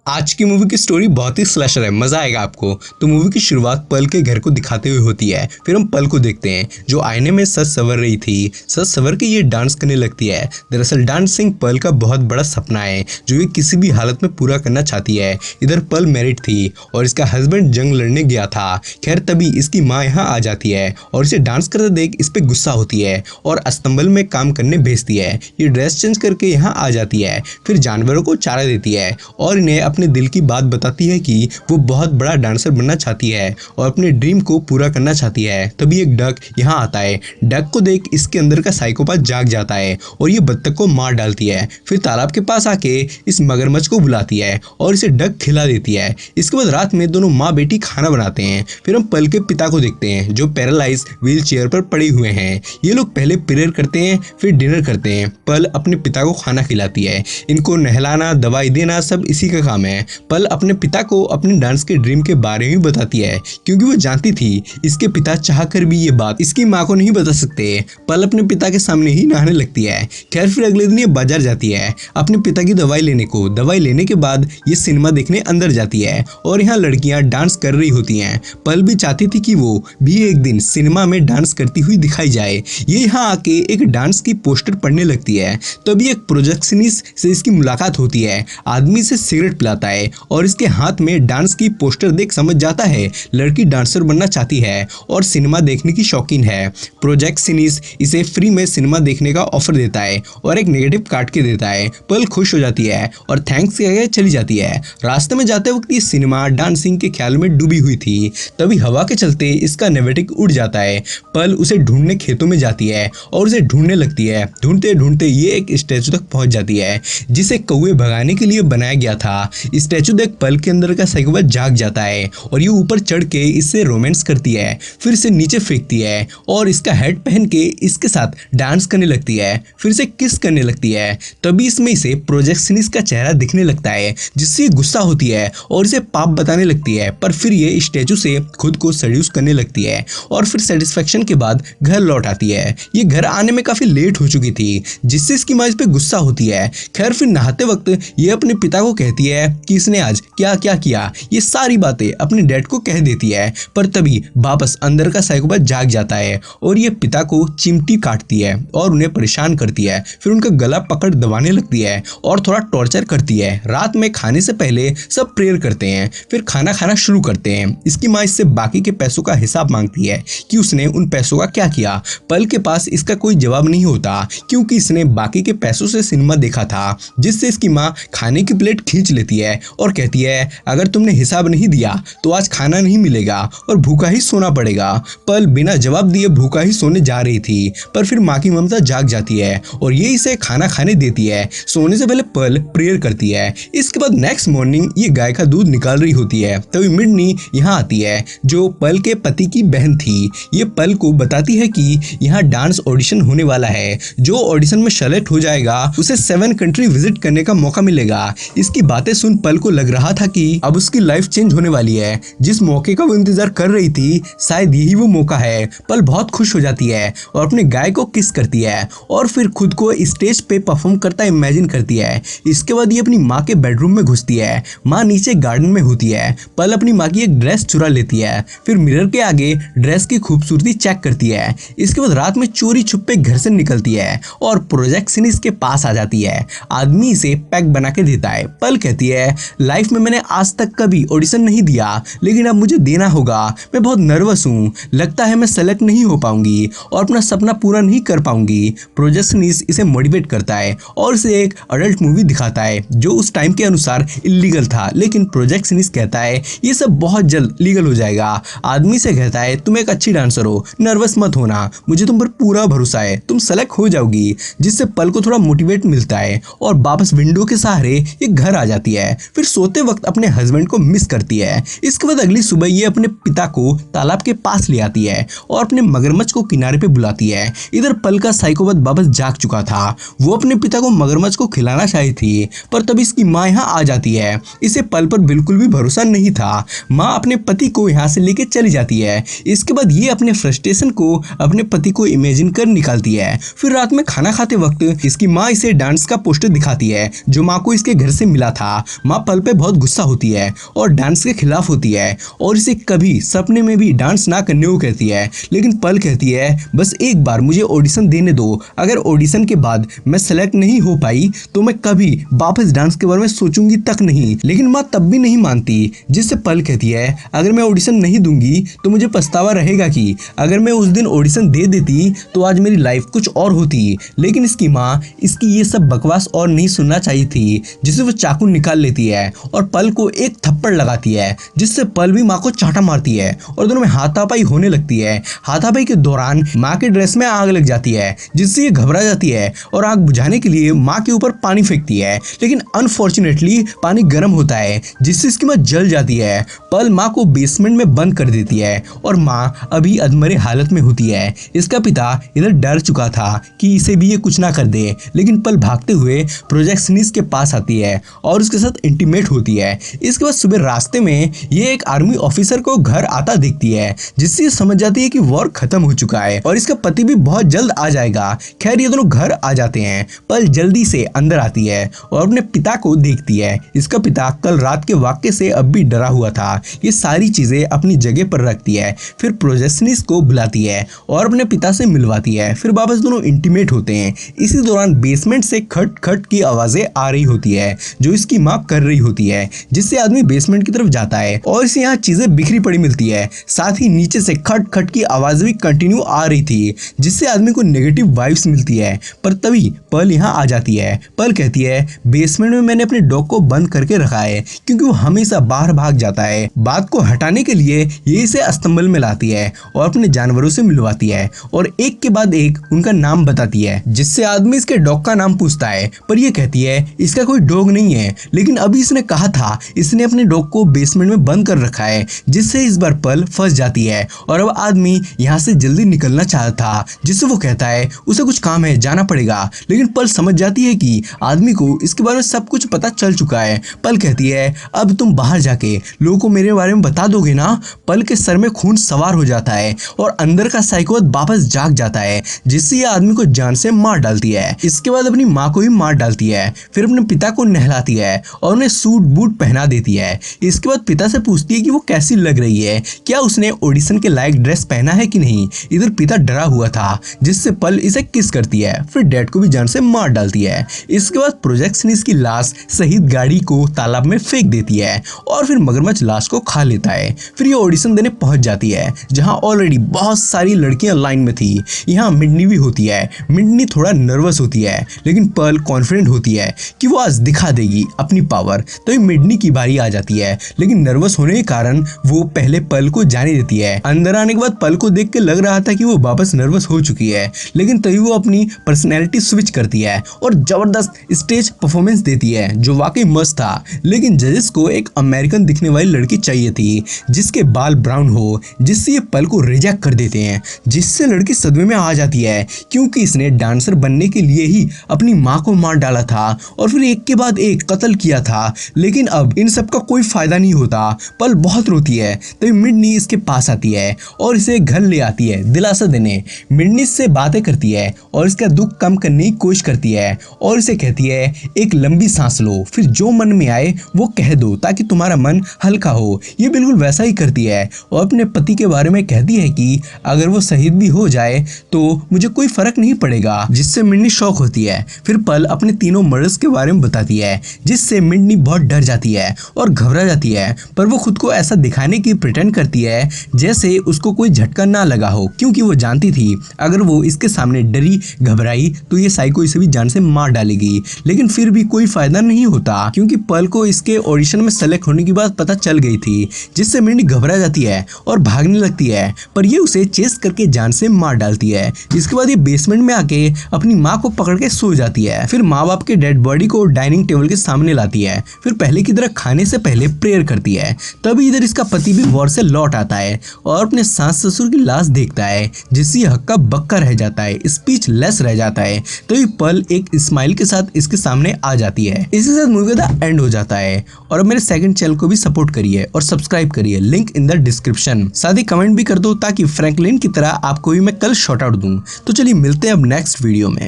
आज की मूवी की स्टोरी बहुत ही स्लैशर है, मजा आएगा आपको। तो मूवी की शुरुआत पल के घर को दिखाते हुए होती है। फिर हम पल को देखते हैं जो आईने में सज संवर रही थी। सज संवर के ये डांस करने लगती है। दरअसल डांसिंग पल का बहुत बड़ा सपना है जो ये किसी भी हालत में पूरा करना चाहती है। इधर पल मैरिड थी और इसका हस्बैंड जंग लड़ने गया था। खैर तभी इसकी माँ यहाँ आ जाती है और इसे डांस करते देख इस पे गुस्सा होती है और अस्तंबल में काम करने भेजती है। ये ड्रेस चेंज करके यहाँ आ जाती है, फिर जानवरों को चारा देती है और इन्हें अपने दिल की बात बताती है कि वो बहुत बड़ा डांसर बनना चाहती है और अपने ड्रीम को पूरा करना चाहती है। तभी एक डक यहाँ आता है। डक को देख इसके अंदर का साइकोपाथ जाग जाता है और ये बत्तख को मार डालती है। फिर तालाब के पास आके इस मगरमच्छ को बुलाती है और इसे डक खिला देती है। इसके बाद रात में दोनों माँ बेटी खाना बनाते हैं। फिर हम पल के पिता को देखते हैं जो पैरालाइज व्हील चेयर पर पड़े हुए हैं। ये लोग पहले प्रेयर करते हैं फिर डिनर करते हैं। पल अपने पिता को खाना खिलाती है। इनको नहलाना दवाई देना सब इसी का काम है। पल अपने पिता को अपने डांस के ड्रीम के बारे में बताती है क्योंकि वो जानती थी इसके पिता चाहकर भी ये बात इसकी माँ को नहीं बता सकते। पल अपने पिता के सामने ही नहाने लगती है। खैर फिर अगले दिन ये बाजार जाती है अपने पिता की दवाई लेने को। दवाई लेने के बाद ये सिनेमा देखने अंदर जाती है और यहाँ लड़कियां डांस कर रही होती हैं। पल भी चाहती थी कि वो भी एक दिन सिनेमा में डांस करती हुई दिखाई जाए। ये यहाँ आके एक डांस की पोस्टर पढ़ने लगती है। तभी एक प्रोजेक्शनिस्ट से इसकी मुलाकात होती है। आदमी से सिगरेट पिलाता है और इसके हाथ में डांस की पोस्टर देख समझ जाता है लड़की डांसर बनना चाहती है और सिनेमा देखने की शौकीन है। प्रोजेक्शनिस्ट इसे फ्री में सिनेमा देखने का ऑफर देता है और एक नेगेटिव काट के देता है। पल खुश हो जाती है और थैंक्स कह के चली जाती है। रास्ते में जाते वक्त ये सिनेमा डांसिंग के ख्याल में डूबी हुई थी। तभी हवा के चलते इसका नेवेटिक उड़ जाता है। पल उसे ढूंढने खेतों में जाती है और उसे ढूंढने लगती है। ढूंढते ढूंढते ये एक स्टैचू तक पहुंच जाती है जिसे कौवे भगाने के लिए बनाया गया था। स्टैचू देख पल के अंदर का साइकोपाथ जाग जाता है और ये ऊपर चढ़ के इससे रोमांस करती है, फिर से नीचे फेंकती है और इसका हेड पहन के इसके साथ डांस करने लगती है, फिर से किस करने लगती है। तभी इसमें इसे प्रोजेक्शनिस्ट का चेहरा दिखने लगता है जिससे गुस्सा होती है और इसे पाप बताने लगती है। पर फिर ये स्टैचू से खुद को सेड्यूस करने लगती है और फिर सेटिस्फेक्शन के बाद घर लौट आती है। ये घर आने में काफी लेट हो चुकी थी जिससे इसकी माँ इस पे गुस्सा होती है। खैर फिर नहाते वक्त ये अपने पिता को कहती है कि इसने आज क्या क्या किया। ये सारी बातें अपने डैड को कह देती है। पर तभी वापस अंदर का साइकोपाथ जाग जाता है और ये पिता को चिमटी काटती है और उन्हें परेशान करती है। फिर उनका गला पकड़ दबाने लगती है और थोड़ा टॉर्चर करती है। रात में खाने से पहले सब प्रेयर करते हैं फिर खाना खाना शुरू करते हैं। इसकी माँ इससे बाकी के पैसों का हिसाब मांगती है कि उसने उन पैसों का क्या किया। पल के पास इसका कोई जवाब नहीं होता क्योंकि इसने बाकी के पैसों से सिनेमा देखा था, जिससे इसकी माँ खाने की प्लेट खींच लेती है और कहती है अगर तुमने हिसाब नहीं दिया तो आज खाना नहीं मिलेगा और भूखा ही सोना पड़ेगा। पल बिना जवाब दिए भूखा ही सोने जा रही थी पर फिर माँ की ममता जाग जाती है और ये इसे खाना खाने देती है। सोने से पहले पल प्रेयर करती है। इसके बाद नेक्स्ट मॉर्निंग ये गाय का दूध निकाल रही होती है। तभी मिडनी यहाँ आती है जो पल के पति की बहन थी। ये पल को बताती है कि यहाँ डांस ऑडिशन होने वाला है। जो ऑडिशन में सेलेक्ट हो जाएगा उसे 7 कंट्री विजिट करने का मौका मिलेगा। इसकी बातें सुन पल को लग रहा था कि अब उसकी लाइफ चेंज होने वाली है। जिस मौके का वो इंतजार कर रही थी शायद यही वो मौका है। पल बहुत खुश हो जाती है और अपने गाय को किस करती है और फिर खुद को स्टेज पे परफॉर्म करता इमेजिन करती है। इसके बाद ये अपनी माँ के बेडरूम में घुसती है। माँ नीचे गार्डन में होती है। पल अपनी माँ की एक ड्रेस चुरा लेती है फिर मिरर के आगे ड्रेस की खूबसूरती चेक करती है। इसके बाद रात में चोरी छुपे घर से निकलती है और प्रोजेक्शनिस्ट के पास आ जाती है। आदमी इसे पैक बना के देता है। पल कहती है लाइफ में मैंने आज तक कभी ऑडिशन नहीं दिया लेकिन अब मुझे देना होगा। मैं बहुत नर्वस हूँ, लगता है मैं सेलेक्ट नहीं हो पाऊंगी और अपना सपना पूरा नहीं कर पाऊंगी। प्रोजेक्शनिस्ट इसे मोटिवेट करता है और इसे एक अडल्ट मूवी दिखाता है जो उस टाइम के अनुसार इलीगल था, लेकिन प्रोजेक्शनिस्ट कहता है ये सब बहुत जल्द लीगल हो जाएगा। आदमी से कहता है तुम एक अच्छी डांसर हो, नर्वस मत होना, मुझे तुम पर पूरा भरोसा है, तुम सेलेक्ट हो जाओगी। जिससे पल को थोड़ा मोटिवेट मिलता है और वापस विंडो के सहारे ये घर आ जाती है। फिर सोते वक्त अपने हस्बैंड को मिस करती है। इसके बाद अगली सुबह ये अपने पिता को तालाब के पास ले आती है और अपने मगरमच्छ को किनारे पे बुलाती है। इधर पल का साइकोपाथ वापस जाग चुका था। वो अपने पिता को मगरमच्छ को खिलाना चाही थी पर तब इसकी माँ यहाँ आ जाती है। इसे पल पर बिल्कुल भी भरोसा नहीं था। माँ अपने पति को यहाँ से लेके चली जाती है। इसके बाद ये अपने फ्रस्ट्रेशन को अपने पति को इमेजिन कर निकालती है। फिर रात में खाना खाते वक्त इसकी माँ इसे डांस का पोस्टर दिखाती है जो माँ को इसके घर से मिला था। माँ पल पे बहुत गुस्सा होती है और डांस के खिलाफ होती है और इसे कभी सपने में भी डांस ना करने को कहती है। लेकिन पल कहती है बस एक बार मुझे ऑडिशन देने दो, अगर ऑडिशन के बाद मैं सेलेक्ट नहीं हो पाई तो मैं कभी वापस डांस के बारे में सोचूंगी तक नहीं। लेकिन माँ तब भी नहीं मानती, जिससे पल कहती है अगर मैं ऑडिशन नहीं दूंगी तो मुझे पछतावा रहेगा कि अगर मैं उस दिन ऑडिशन दे देती तो आज मेरी लाइफ कुछ और होती। लेकिन इसकी माँ इसकी ये सब बकवास और नहीं सुनना चाहिए थी, जिससे वो चाकू निकाल लेती है और पल को एक थप्पड़ लगाती है, जिससे पल भी माँ को चाटा मारती है और दोनों में हाथापाई होने लगती है। हाथापाई के दौरान माँ के ड्रेस में आग लग जाती है, जिससे ये घबरा जाती है और आग बुझाने के लिए माँ के ऊपर पानी फेंकती है। लेकिन अनफॉर्चुनेटली पानी गर्म होता है, जिससे इसकी माँ जल जाती है। पल माँ को बेसमेंट में बंद कर देती है और माँ अभी अधमरे हालत में होती है। इसका पिता इधर डर चुका था कि इसे भी ये कुछ ना कर दे, लेकिन पल भागते हुए प्रोजेक्शनिस्ट के पास आती है और उसके साथ इंटीमेट होती है। इसके बाद सुबह रास्ते में ये एक आर्मी ऑफिसर को घर आता देखती है, जिससे ये समझ जाती है कि वॉर खत्म हो चुका है और इसका पति भी बहुत जल्द आ जाएगा। खैर ये दोनों घर आ जाते हैं। पल जल्दी से अंदर आती है और अपने पिता को देखती है। इसका पिता कल रात के वाक्य से अब भी डरा हुआ था। ये सारी चीजें अपनी जगह पर रखती है, फिर प्रोजेक्शनिस्ट को बुलाती है और अपने पिता से मिलवाती है। फिर वापस दोनों इंटीमेट होते हैं। इसी दौरान बेसमेंट से खट खट की आवाजें आ रही होती है, जो इसकी माँ कर रही होती है, जिससे आदमी बेसमेंट की तरफ जाता है और इसे यहाँ चीजें बिखरी पड़ी मिलती है। साथ ही नीचे से खट खट की आवाज भी कंटिन्यू आ रही थी, जिससे आदमी को नेगेटिव वाइब्स मिलती है। पर तभी पल यहाँ आ जाती है। पल कहती है बेसमेंट में मैंने अपने डॉग को बंद करके रखा है क्योंकि वो हमेशा बाहर भाग जाता है। बात को हटाने के लिए ये इसे अस्तंबल में लाती है और अपने जानवरों से मिलवाती है और एक के बाद एक उनका नाम बताती है, जिससे आदमी इसके डॉग का नाम पूछता है। पर ये कहती है इसका कोई डॉग नहीं है, लेकिन अभी इसने कहा था इसने अपने डॉग को बेसमेंट में बंद कर रखा है, जिससे इस बार पल फंस जाती है और अब आदमी यहाँ से जल्दी निकलना चाहता था, जिससे वो कहता है उसे कुछ काम है, जाना पड़ेगा। लेकिन पल समझ जाती है कि आदमी को इसके बारे में सब कुछ पता चल चुका है। पल कहती है अब तुम बाहर जाके लोगों को मेरे बारे में बता दोगे ना। पल के सर में खून सवार हो जाता है और अंदर का साइकोपैथ वापस जाग जाता है, जिससे ये आदमी को जान से मार डालती है। इसके बाद अपनी माँ को भी मार डालती है, फिर अपने पिता को नहलाती है और उन्हें सूट बूट पहना देती है। इसके बाद पिता से पूछती है कि वो कैसी लग रही है, क्या उसने ऑडिशन के लायक ड्रेस पहना है कि नहीं। इधर पिता डरा हुआ था, जिससे पल इसे किस करती है, फिर डैड को भी जान से मार डालती है। इसके बाद प्रोजेक्शनिस्ट की लाश शहीद गाड़ी को तालाब में फेंक देती है और फिर मगरमच्छ लाश को खा लेता है। फिर ये ऑडिशन देने पहुंच जाती है, जहां ऑलरेडी बहुत सारी लड़कियां लाइन में थी। यहाँ मिडनी भी होती है। मिडनी थोड़ा नर्वस होती है, लेकिन पल कॉन्फिडेंट होती है कि वो आज दिखा देगी अपनी पावर। तो मिडनी की बारी आ जाती है, लेकिन नर्वस होने के कारण वो पहले पल को जाने देती है। अंदर आने के बाद पल को देख के लग रहा था कि वो वापस नर्वस हो चुकी है, लेकिन तभी वो अपनी पर्सनैलिटी स्विच करती है और जबरदस्त स्टेज परफॉर्मेंस देती है, जो वाकई मस्त था। लेकिन जजेस को एक अमेरिकन दिखने वाली लड़की चाहिए थी, जिसके बाल ब्राउन हो, जिससे ये पल को रिजेक्ट कर देते हैं, जिससे लड़की सदमे में आ जाती है, क्योंकि इसने डांसर बनने के लिए ही अपनी माँ को मार डाला था और फिर एक के बाद एक कत्ल किया था। लेकिन अब इन सब का कोई फायदा नहीं होता। पल बहुत रोती है, तभी मिडनी इसके पास आती है और इसे घर ले आती है दिलासा देने। मिडनी से बातें करती है और इसका दुख कम करने की कोशिश करती है और इसे कहती है एक लंबी सांस लो, फिर जो मन में आए वो कह दो ताकि तुम्हारा मन हल्का हो। ये बिल्कुल वैसा ही करती है और अपने पति के बारे में कहती है कि अगर वो शहीद भी हो जाए तो मुझे कोई फर्क नहीं पड़ेगा, जिससे मिडनी शॉक होती है। फिर पल अपने तीनों मर्डर्स के बारे में बताती है, जिससे मिडनी बहुत डर जाती है और घबरा जाती है। पर वो खुद को ऐसा दिखाने की प्रिटेंड करती है जैसे उसको कोई झटका ना लगा हो, क्योंकि वो जानती थी अगर वो इसके सामने डरी घबराई तो ये साइको इसे भी जान से मार डालेगी। लेकिन फिर भी कोई फायदा नहीं होता, क्योंकि पल को इसके ऑडिशन में सेलेक्ट होने की बात पता चल गई थी, जिससे मिडनी घबरा जाती है और भागने लगती है, पर ये उसे चेस करके जान से मार डालती है। इसके बाद ये बेसमेंट में आके अपनी माँ को पकड़ के सो जाती है। फिर माँ बाप के डेड बॉडी को डाइनिंग टेबल के सामने लाती है, फिर पहले की तरह खाने से पहले प्रेयर करती है। तभी इधर इसका पति भी वॉर से लौट आता है और अपने सास ससुर की लाश देखता है, जिससे हक्का बक्का रह जाता है, स्पीच लेस रह जाता है। तो ये पल एक स्माइल के साथ इसके सामने आ जाती है। इसी के साथ मूवी का एंड हो जाता है। और अब मेरे सेकंड चैनल को भी सपोर्ट करिए और सब्सक्राइब करिए, लिंक इन द डिस्क्रिप्शन। साथ ही कमेंट भी कर दो ताकि फ्रैंकलिन की तरह आपको भी मैं कल शॉर्ट आउट दूं। तो चलिए मिलते हैं अब नेक्स्ट वीडियो में।